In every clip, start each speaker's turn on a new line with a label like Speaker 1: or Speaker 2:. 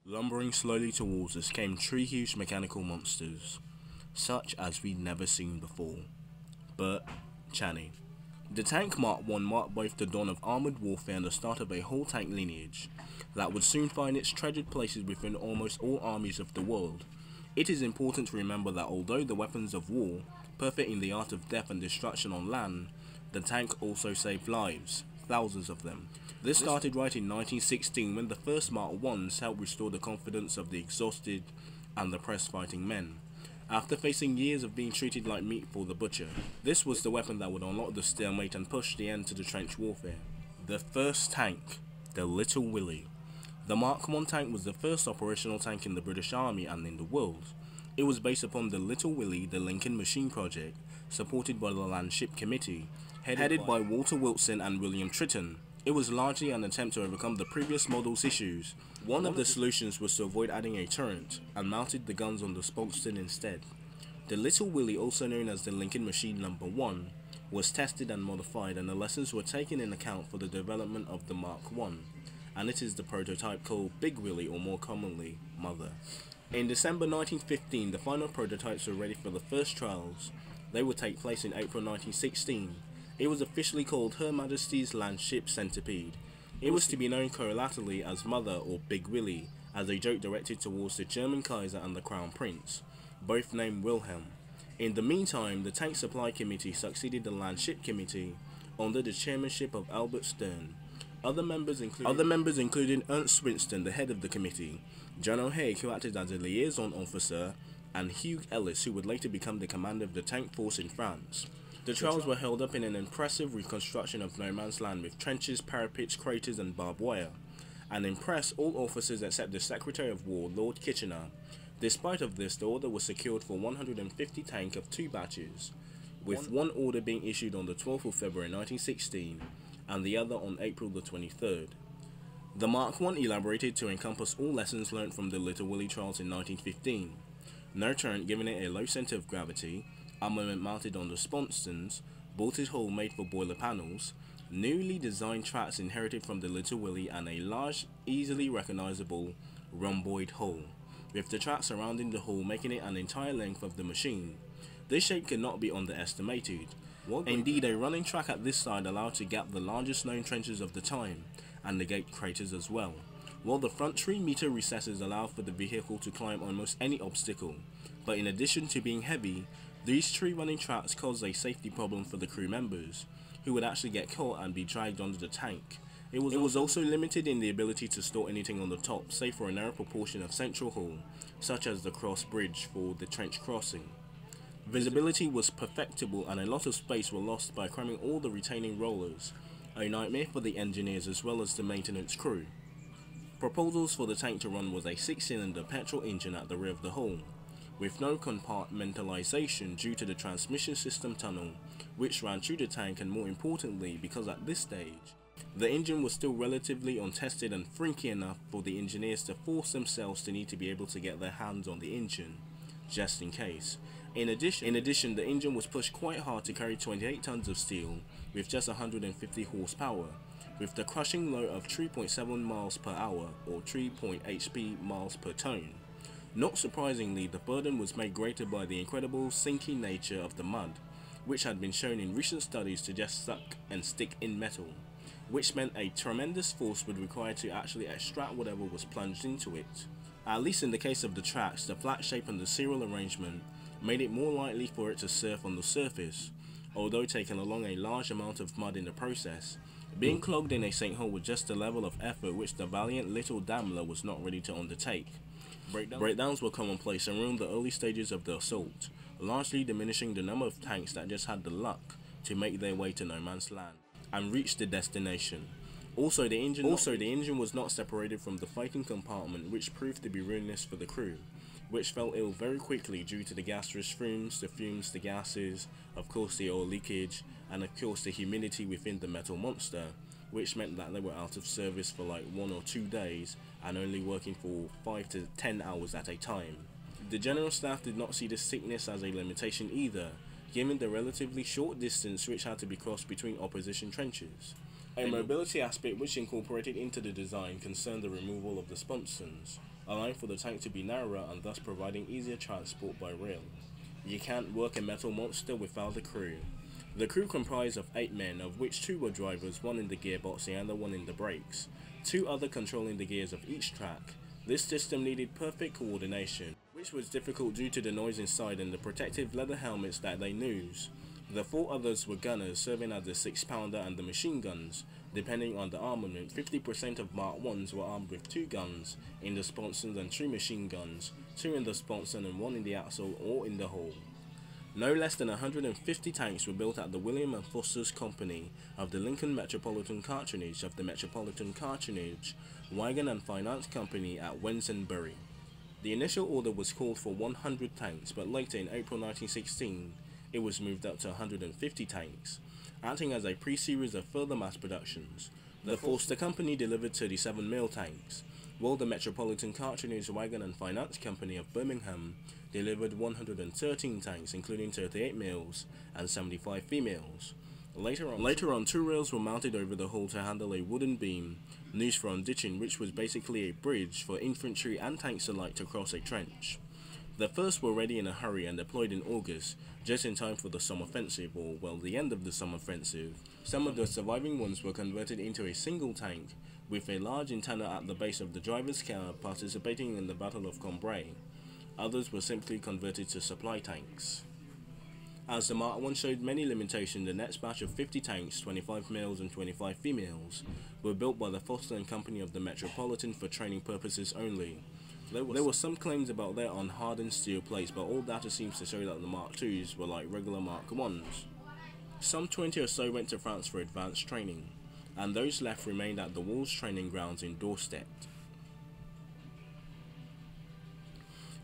Speaker 1: Lumbering slowly towards us came three huge mechanical monsters, such as we'd never seen before. Bert, Channy. The Tank Mark I marked both the dawn of armoured warfare and the start of a whole tank lineage that would soon find its treasured places within almost all armies of the world. It is important to remember that although the weapons of war, perfect in the art of death and destruction on land, the tank also saved lives, thousands of them. This started right in 1916 when the first Mark I's helped restore the confidence of the exhausted and depressed fighting men, after facing years of being treated like meat for the butcher. This was the weapon that would unlock the stalemate and push the end to the trench warfare. The first tank, the Little Willie. The Mark I tank was the first operational tank in the British Army and in the world. It was based upon the Little Willie, the Lincoln Machine Project, supported by the Land Ship Committee, headed by Walter Wilson and William Tritton. It was largely an attempt to overcome the previous model's issues. One of the solutions was to avoid adding a turret, and mounted the guns on the spokeston instead. The Little Willie, also known as the Lincoln Machine No. 1, was tested and modified, and the lessons were taken in account for the development of the Mark I, and it is the prototype called Big Willie, or more commonly, Mother. In December 1915, the final prototypes were ready for the first trials. They would take place in April 1916. It was officially called Her Majesty's Land Ship Centipede. It was to be known correlaterally as Mother or Big Willie, as a joke directed towards the German Kaiser and the Crown Prince, both named Wilhelm. In the meantime, the Tank Supply Committee succeeded the Land Ship Committee under the chairmanship of Albert Stern. Other members included Ernst Winston, the head of the committee, General Haig, who acted as a liaison officer, and Hugh Ellis, who would later become the commander of the tank force in France. The trials were held up in an impressive reconstruction of no man's land with trenches, parapets, craters and barbed wire, and impressed all officers except the Secretary of War, Lord Kitchener. Despite of this, the order was secured for 150 tanks of 2 batches, with one order being issued on the 12th of February 1916 and the other on April the 23rd. The Mark I elaborated to encompass all lessons learned from the Little Willie trials in 1915. No turret, giving it a low center of gravity, armament mounted on the sponsons, bolted hull made for boiler panels, newly designed tracks inherited from the Little Willie, and a large, easily recognizable rhomboid hull, with the tracks surrounding the hull making it an entire length of the machine. This shape cannot be underestimated. Indeed, a running track at this side allowed to gap the largest known trenches of the time, and negate craters as well, while the front 3-meter recesses allowed for the vehicle to climb almost any obstacle. But in addition to being heavy, these 3 running tracks caused a safety problem for the crew members, who would actually get caught and be dragged under the tank. It was also limited in the ability to store anything on the top, save for a narrow proportion of central hull, such as the cross bridge for the trench crossing. Visibility was perfectible and a lot of space were lost by cramming all the retaining rollers, a nightmare for the engineers as well as the maintenance crew. Proposals for the tank to run was a 6-cylinder petrol engine at the rear of the hull, with no compartmentalization due to the transmission system tunnel which ran through the tank, and more importantly because at this stage the engine was still relatively untested and freaky enough for the engineers to force themselves to need to be able to get their hands on the engine, just in case. In addition, the engine was pushed quite hard to carry 28 tons of steel with just 150 horsepower, with the crushing load of 3.7 miles per hour or 3.0 HP miles per ton. Not surprisingly, the burden was made greater by the incredible sinking nature of the mud, which had been shown in recent studies to just suck and stick in metal, which meant a tremendous force would require to actually extract whatever was plunged into it. At least in the case of the tracks, the flat shape and the serial arrangement made it more likely for it to surf on the surface, although taking along a large amount of mud in the process, being clogged in a sinkhole with just the level of effort which the valiant little Daimler was not ready to undertake. Breakdowns were commonplace and ruined the early stages of the assault, largely diminishing the number of tanks that just had the luck to make their way to no man's land and reach the destination. Also, the engine was not separated from the fighting compartment, which proved to be ruinous for the crew, which fell ill very quickly due to the gaseous fumes, the gases, of course the oil leakage, and of course the humidity within the metal monster, which meant that they were out of service for like 1 or 2 days and only working for 5 to 10 hours at a time. The general staff did not see this sickness as a limitation either, given the relatively short distance which had to be crossed between opposition trenches. A mobility aspect which incorporated into the design concerned the removal of the sponsons, allowing for the tank to be narrower and thus providing easier transport by rail. You can't work a metal monster without the crew. The crew comprised of 8 men, of which 2 were drivers, 1 in the gearbox and the other 1 in the brakes, 2 other controlling the gears of each track. This system needed perfect coordination, which was difficult due to the noise inside and the protective leather helmets that they used. The 4 others were gunners, serving as the 6-pounder and the machine guns. Depending on the armament, 50% of Mark 1s were armed with 2 guns in the sponsons and 3 machine guns, 2 in the sponson and 1 in the axle or in the hull. No less than 150 tanks were built at the William and Foster's Company of the Lincoln Metropolitan Cartonnage of the Metropolitan Cartonnage Wagon and Finance Company at Wensonbury. The initial order was called for 100 tanks, but later in April 1916, it was moved up to 150 tanks, acting as a pre-series of further mass productions. The Foster Company delivered 37 male tanks, while the Metropolitan Cartonnage Wagon and Finance Company of Birmingham delivered 113 tanks, including 38 males and 75 females. Later on, 2 rails were mounted over the hull to handle a wooden beam, used for unditching, which was basically a bridge for infantry and tanks alike to cross a trench. The first were ready in a hurry and deployed in August, just in time for the summer offensive, or well, the end of the summer offensive. Some of the surviving ones were converted into a single tank, with a large antenna at the base of the driver's cab participating in the Battle of Cambrai. Others were simply converted to supply tanks. As the Mark I showed many limitations, the next batch of 50 tanks, 25 males and 25 females, were built by the Foster and Company of the Metropolitan for training purposes only. There were some claims about their unhardened steel plates, but all data seems to show that the Mark IIs were like regular Mark Is. Some 20 or so went to France for advanced training, and those left remained at the Wolves training grounds in Dorset.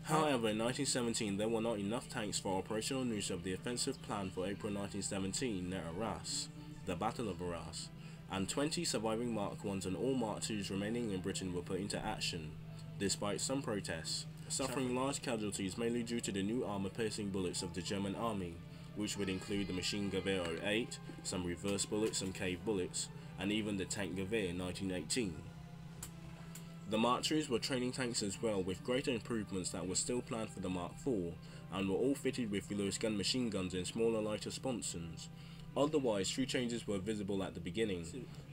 Speaker 1: However, in 1917 there were not enough tanks for operational use of the offensive plan for April 1917 near Arras, the Battle of Arras, and 20 surviving Mark Is and all Mark IIs remaining in Britain were put into action, despite some protests, suffering large casualties mainly due to the new armor-piercing bullets of the German army, which would include the machine Gewehr 08, some reverse bullets, some cave bullets, and even the tank Gewehr 1918. The Mark IIs were training tanks as well, with greater improvements that were still planned for the Mark IV, and were all fitted with Lewis gun machine guns and smaller lighter sponsons. Otherwise, few changes were visible at the beginning,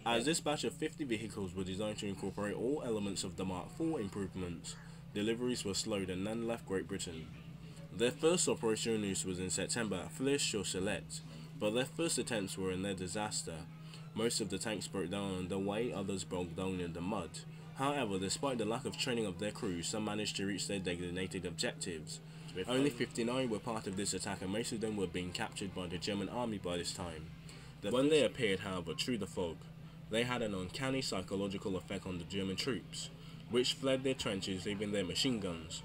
Speaker 1: as this batch of 50 vehicles were designed to incorporate all elements of the Mark IV improvements. Deliveries were slowed and none left Great Britain. Their first operational use was in September at Flers-sur-Sélette, but their first attempts were in their disaster. Most of the tanks broke down on the way, others broke down in the mud. However, despite the lack of training of their crews, some managed to reach their designated objectives. Only 59 were part of this attack, and most of them were being captured by the German army by this time. When they appeared, however, through the fog, they had an uncanny psychological effect on the German troops, which fled their trenches, leaving their machine guns.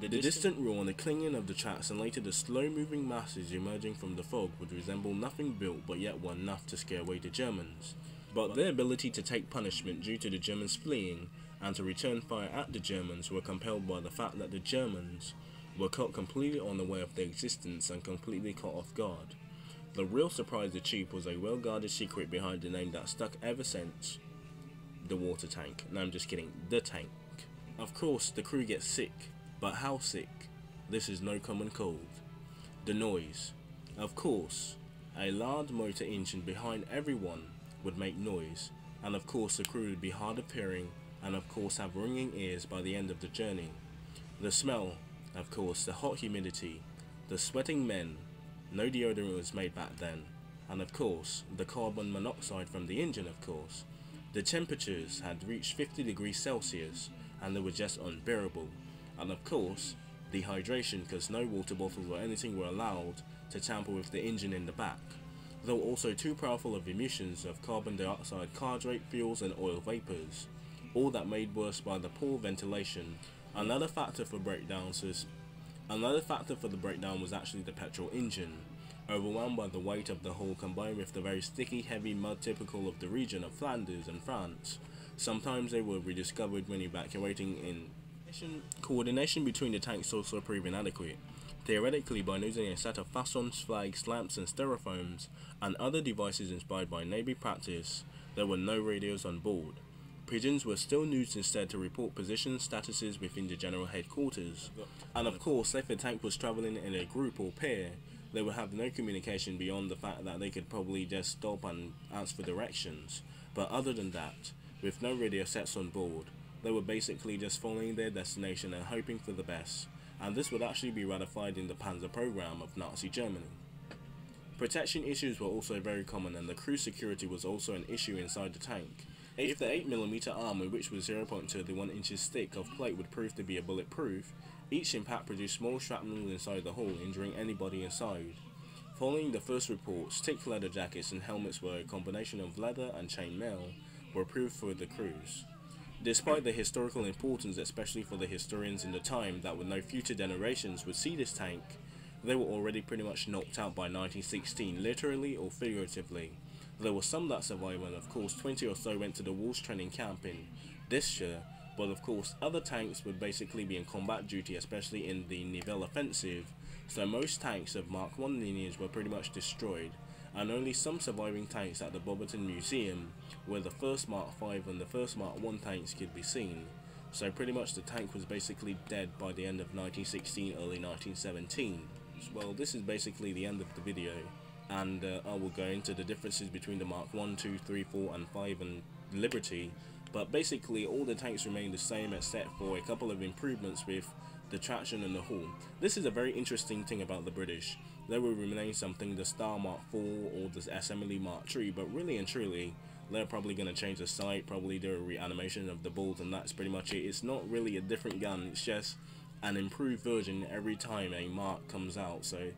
Speaker 1: The distant roar and the clinging of the tracks, and later the slow-moving masses emerging from the fog, would resemble nothing built but yet were enough to scare away the Germans. But their ability to take punishment due to the Germans fleeing and to return fire at the Germans were compelled by the fact that the Germans were caught completely unaware of their existence and completely caught off guard. The real surprise achieved was a well-guarded secret behind the name that stuck ever since: the water tank. No, I'm just kidding, the tank. Of course, the crew gets sick, but how sick? This is no common cold. The noise. Of course, a loud motor engine behind everyone would make noise, and of course the crew would be hard of hearing, and of course have ringing ears by the end of the journey. The smell, of course, the hot humidity, the sweating men, no deodorant was made back then, and of course, the carbon monoxide from the engine, of course. The temperatures had reached 50 degrees Celsius, and they were just unbearable, and of course, dehydration, because no water bottles or anything were allowed to tamper with the engine in the back. There were also too powerful of emissions of carbon dioxide, carburetor fuels and oil vapors, all that made worse by the poor ventilation. Another factor for the breakdown was actually the petrol engine. Overwhelmed by the weight of the hull combined with the very sticky heavy mud typical of the region of Flanders and France, sometimes they were rediscovered when evacuating in. Coordination between the tanks also proved inadequate. Theoretically, by using a set of fastons, flags, lamps and styrofoams and other devices inspired by Navy practice, there were no radios on board. Pigeons were still used instead to report position statuses within the general headquarters. And of course, if a tank was travelling in a group or pair, they would have no communication beyond the fact that they could probably just stop and ask for directions. But other than that, with no radio sets on board, they were basically just following their destination and hoping for the best, and this would actually be ratified in the Panzer program of Nazi Germany. Protection issues were also very common, and the crew security was also an issue inside the tank. If the 8mm armor, which was 0.21 inches thick of plate, would prove to be a bulletproof, each impact produced small shrapnel inside the hull, injuring anybody inside. Following the first reports, thick leather jackets and helmets were a combination of leather and chainmail were approved for the crews. Despite the historical importance, especially for the historians in the time that no future generations would see this tank, they were already pretty much knocked out by 1916, literally or figuratively. There were some that survived, and of course 20 or so went to the Walls training camp in Austria, but of course other tanks would basically be in combat duty, especially in the Nivelle offensive, so most tanks of Mark I lineage were pretty much destroyed, and only some surviving tanks at the Boberton Museum, where the first Mark V and the first Mark I tanks could be seen. So pretty much the tank was basically dead by the end of 1916, early 1917. Well, this is basically the end of the video, and I will go into the differences between the Mark 1, 2, 3, 4 and 5 and Liberty, but basically all the tanks remain the same except for a couple of improvements with the traction and the hull. This is a very interesting thing about the British. They will remain something the Star Mark 4 or the Assembly Mark 3, but really and truly they're probably going to change the sight, probably do a reanimation of the balls, and that's pretty much it. It's not really a different gun, it's just an improved version every time a Mark comes out. So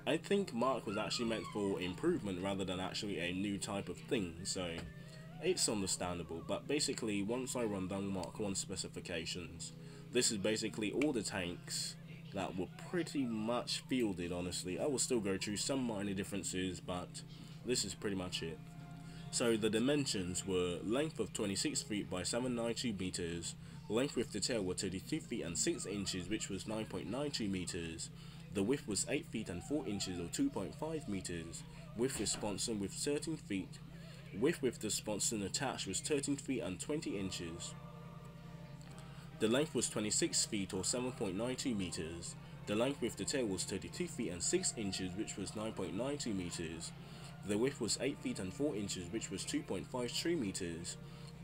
Speaker 1: I think Mark was actually meant for improvement rather than actually a new type of thing, so it's understandable. But basically, once I run down Mark 1 specifications, this is basically all the tanks that were pretty much fielded. Honestly, I will still go through some minor differences, but this is pretty much it. So the dimensions were length of 26 feet by 792 meters, length with the tail were 32 feet and 6 inches, which was 9.92 meters, the width was 8 feet and 4 inches or 2.5 meters, width with sponson with 13 feet, width with the sponson attached was 13 feet and 20 inches, the length was 26 feet or 7.92 meters, the length with the tail was 32 feet and 6 inches, which was 9.92 meters, the width was 8 feet and 4 inches, which was 2.53 meters.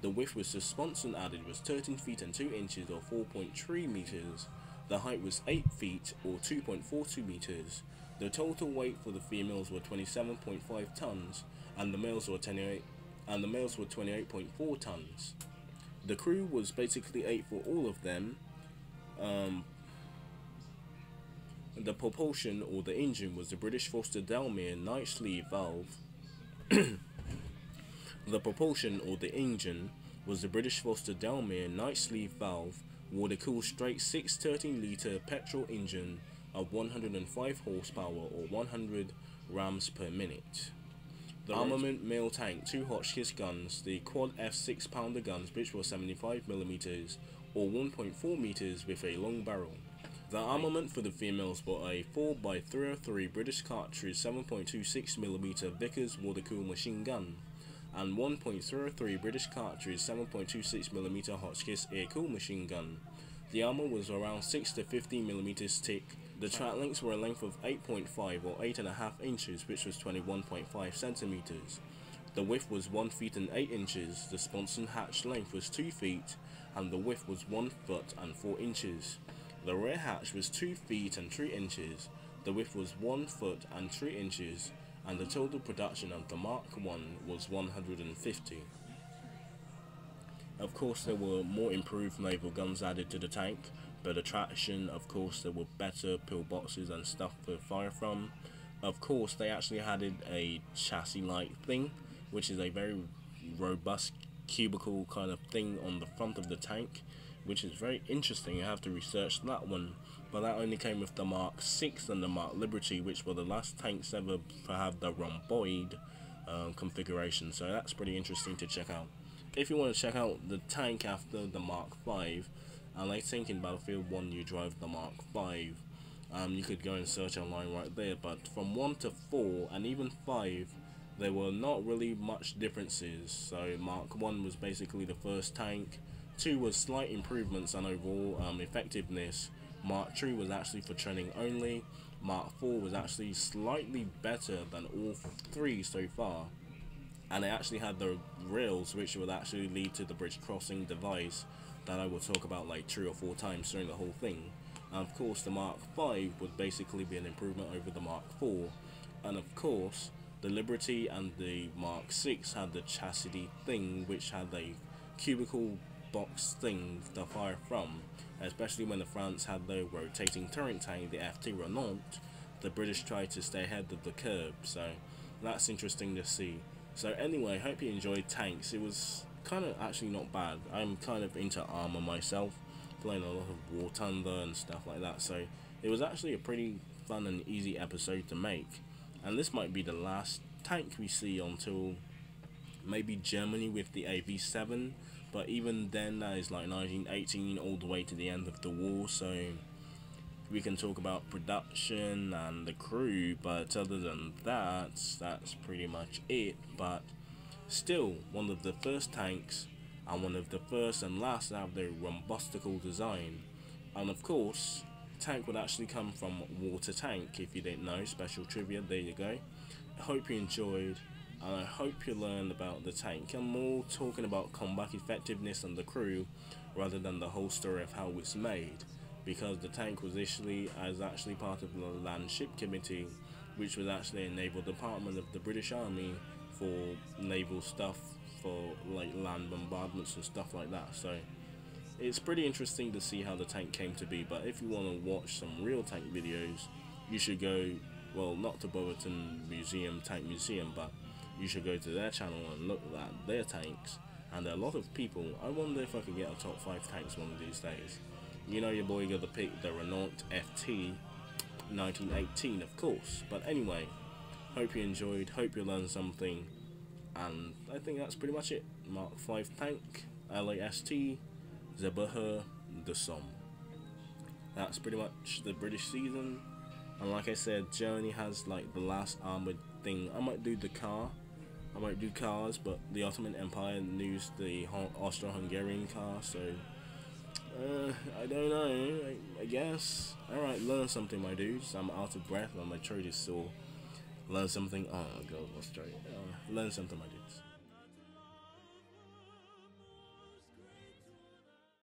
Speaker 1: The width with the sponson added was 13 feet and 2 inches or 4.3 meters. The height was 8 feet or 2.42 meters. The total weight for the females were 27.5 tons and the males were 28.4 tons. The crew was basically 8 for all of them. The propulsion or the engine was the British Foster Delmere night sleeve valve. The propulsion or the engine was the British Foster Delmere night sleeve valve, water-cooled straight 613 litre petrol engine of 105 horsepower or 100 rams per minute. The armament male tank, 2 Hotchkiss guns, the quad F 6-pounder guns, which were 75mm or 1.4 meters with a long barrel. The armament for the females were a 4x303 British cartridge 7.26mm Vickers water-cooled machine gun and 1.03 British cartridge 7.26mm Hotchkiss air-cooled machine gun. The armor was around 6 to 15mm thick. The track lengths were a length of 8.5 or 8.5 inches, which was 21.5 centimeters. The width was 1 feet and 8 inches. The sponson hatch length was 2 feet and the width was 1 foot and 4 inches. The rear hatch was 2 feet and 3 inches, the width was 1 foot and 3 inches, and the total production of the Mark I was 150. Of course, there were more improved naval guns added to the tank, better traction, of course there were better pillboxes and stuff to fire from. Of course, they actually added a chassis-like thing, which is a very robust cubicle kind of thing on the front of the tank, which is very interesting. You have to research that one, but that only came with the Mark 6 and the Mark Liberty, which were the last tanks ever to have the rhomboid configuration, so that's pretty interesting to check out. If you want to check out the tank after the Mark 5, and I think in Battlefield 1 you drive the Mark 5, you could go and search online right there, but from 1 to 4 and even 5, there were not really much differences. So Mark 1 was basically the first tank, 2 was slight improvements on overall effectiveness, Mark 3 was actually for training only, Mark 4 was actually slightly better than all 3 so far, and it actually had the rails which would actually lead to the bridge crossing device that I will talk about like 3 or 4 times during the whole thing. And of course the Mark 5 would basically be an improvement over the Mark 4, and of course the Liberty and the Mark 6 had the chassis thing, which had a cubicle box thing to fire from, especially when the France had the rotating turret tank, the FT Renault. The British tried to stay ahead of the curve, so that's interesting to see. So anyway, hope you enjoyed tanks. It was kind of actually not bad. I'm kind of into armor myself, playing a lot of War Thunder and stuff like that, so it was actually a pretty fun and easy episode to make. And this might be the last tank we see until maybe Germany with the AV7, but even then that is like 1918 all the way to the end of the war, so we can talk about production and the crew, but other than that, that's pretty much it. But still, one of the first tanks, and one of the first and last to have their rombustical design. And of course, tank would actually come from water tank. If you didn't know, special trivia, there you go. I hope you enjoyed, and I hope you learned about the tank. I'm more talking about combat effectiveness and the crew rather than the whole story of how it's made, because the tank was actually part of the Land Ship Committee, which was actually a naval department of the British Army for naval stuff, for like land bombardments and stuff like that. So it's pretty interesting to see how the tank came to be. But if you want to watch some real tank videos, you should go, well, not to Bowerton Museum, Tank Museum, but you should go to their channel and look at their tanks. And a lot of people, I wonder if I could get a top 5 tanks one of these days. You know your boy got to pick the Renault FT 1918, of course. But anyway, hope you enjoyed, hope you learned something, and I think that's pretty much it. Mark 5 tank, L.A.S.T, Zebuher, the Somme. That's pretty much the British season. And like I said, Germany has like the last armored thing. I might do the car, I might do cars, but the Ottoman Empire used the Austria Hungarian car, so I don't know, I guess. Alright, learn something, my dudes. I'm out of breath and my throat is sore. Learn something. Oh god, what's straight? Learn something, my dudes.